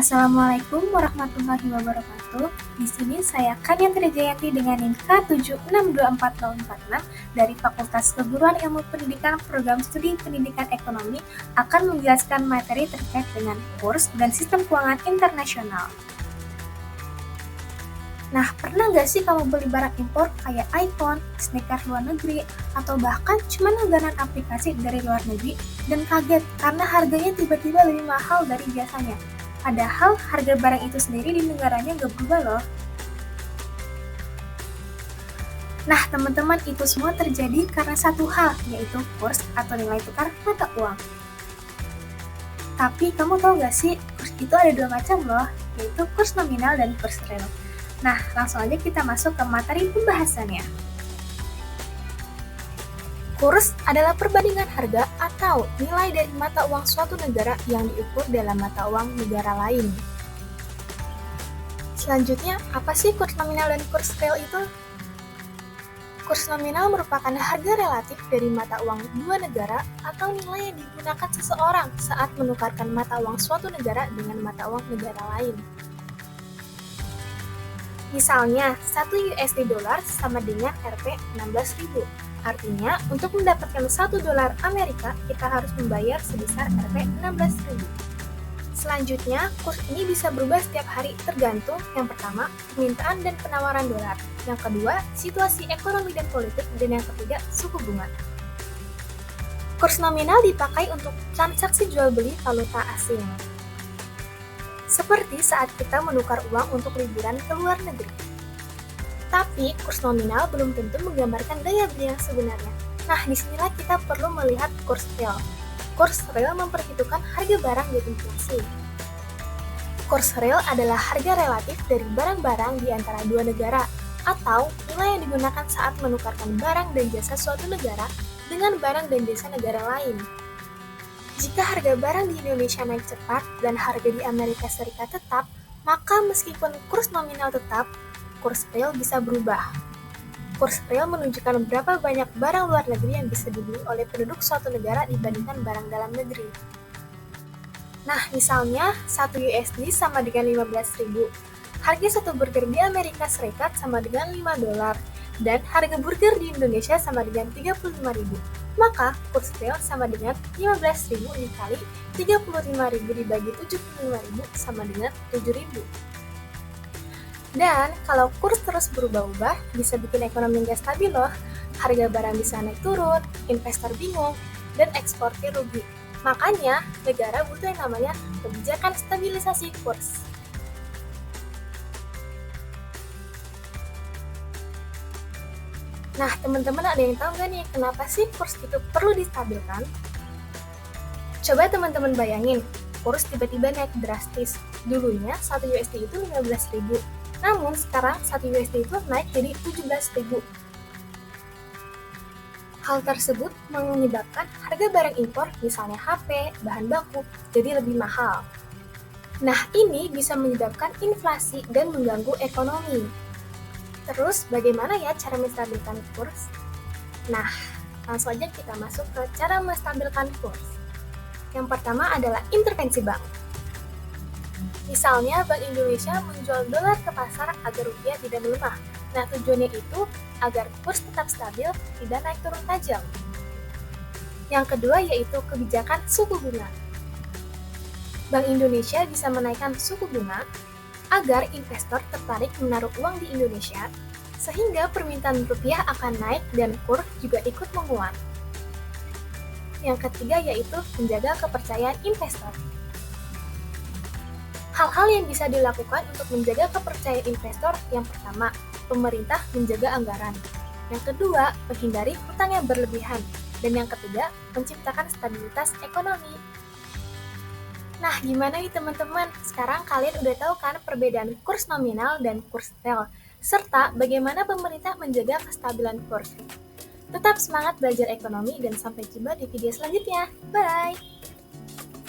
Assalamualaikum warahmatullahi wabarakatuh. Di sini saya Karyanti Jayanti dengan NIM K76244046 dari Fakultas Keguruan Ilmu Pendidikan Program Studi Pendidikan Ekonomi akan menjelaskan materi terkait dengan kurs dan sistem keuangan internasional. Nah, pernah nggak sih kamu beli barang impor kayak iPhone, sneaker luar negeri, atau bahkan cuma langganan aplikasi dari luar negeri dan kaget karena harganya tiba-tiba lebih mahal dari biasanya? Padahal harga barang itu sendiri di negaranya nggak berubah loh. Nah, teman-teman, itu semua terjadi karena satu hal, yaitu kurs atau nilai tukar mata uang. Tapi kamu tahu nggak sih, kurs itu ada dua macam loh, yaitu kurs nominal dan kurs real. Nah, langsung aja kita masuk ke materi pembahasannya. Kurs adalah perbandingan harga atau nilai dari mata uang suatu negara yang diukur dalam mata uang negara lain. Selanjutnya, apa sih kurs nominal dan kurs real itu? Kurs nominal merupakan harga relatif dari mata uang dua negara atau nilai yang digunakan seseorang saat menukarkan mata uang suatu negara dengan mata uang negara lain. Misalnya, 1 USD dolar sama dengan Rp 16.000. Artinya, untuk mendapatkan 1 dolar Amerika, kita harus membayar sebesar Rp 16.000. Selanjutnya, kurs ini bisa berubah setiap hari tergantung, yang pertama, permintaan dan penawaran dolar. Yang kedua, situasi ekonomi dan politik. Dan yang ketiga, suku bunga. Kurs nominal dipakai untuk transaksi jual-beli valuta asing. Seperti saat kita menukar uang untuk liburan ke luar negeri. Tapi, kurs nominal belum tentu menggambarkan daya beli yang sebenarnya. Nah, disinilah kita perlu melihat kurs real. Kurs real memperhitungkan harga barang dan inflasi. Kurs real adalah harga relatif dari barang-barang di antara dua negara, atau nilai yang digunakan saat menukarkan barang dan jasa suatu negara dengan barang dan jasa negara lain. Jika harga barang di Indonesia naik cepat dan harga di Amerika Serikat tetap, maka meskipun kurs nominal tetap, kurs real bisa berubah. Kurs real menunjukkan berapa banyak barang luar negeri yang bisa dibeli oleh penduduk suatu negara dibandingkan barang dalam negeri. Nah, misalnya 1 USD sama dengan 15.000. Harga satu burger di Amerika Serikat sama dengan 5 dolar. Dan harga burger di Indonesia sama dengan 35.000. Maka, kurs real sama dengan 15.000 dikali 35.000 dibagi 75.000 sama dengan 7.000. Dan kalau kurs terus berubah-ubah, bisa bikin ekonomi nggak stabil loh. Harga barang bisa naik turun, investor bingung, dan eksportir rugi. Makanya, negara butuh yang namanya kebijakan stabilisasi kurs. Nah, teman-teman ada yang tahu nggak nih, kenapa sih kurs itu perlu distabilkan? Coba teman-teman bayangin, kurs tiba-tiba naik drastis. Dulunya 1 USD itu 15.000. Namun sekarang 1 USD itu naik jadi 17.000. Hal tersebut menyebabkan harga barang impor, misalnya HP, bahan baku, jadi lebih mahal. Nah, ini bisa menyebabkan inflasi dan mengganggu ekonomi. Terus, bagaimana ya cara menstabilkan kurs? Nah, langsung aja kita masuk ke cara menstabilkan kurs. Yang pertama adalah intervensi bank. Misalnya, Bank Indonesia menjual dolar ke pasar agar rupiah tidak melemah. Nah, tujuannya itu agar kurs tetap stabil, tidak naik turun tajam. Yang kedua yaitu kebijakan suku bunga. Bank Indonesia bisa menaikkan suku bunga agar investor tertarik menaruh uang di Indonesia, sehingga permintaan rupiah akan naik dan kurs juga ikut menguat. Yang ketiga yaitu menjaga kepercayaan investor. Hal-hal yang bisa dilakukan untuk menjaga kepercayaan investor, yang pertama, pemerintah menjaga anggaran. Yang kedua, menghindari hutang yang berlebihan. Dan yang ketiga, menciptakan stabilitas ekonomi. Nah, gimana nih teman-teman? Sekarang kalian udah tahu kan perbedaan kurs nominal dan kurs real, serta bagaimana pemerintah menjaga kestabilan kurs. Tetap semangat belajar ekonomi dan sampai jumpa di video selanjutnya. Bye!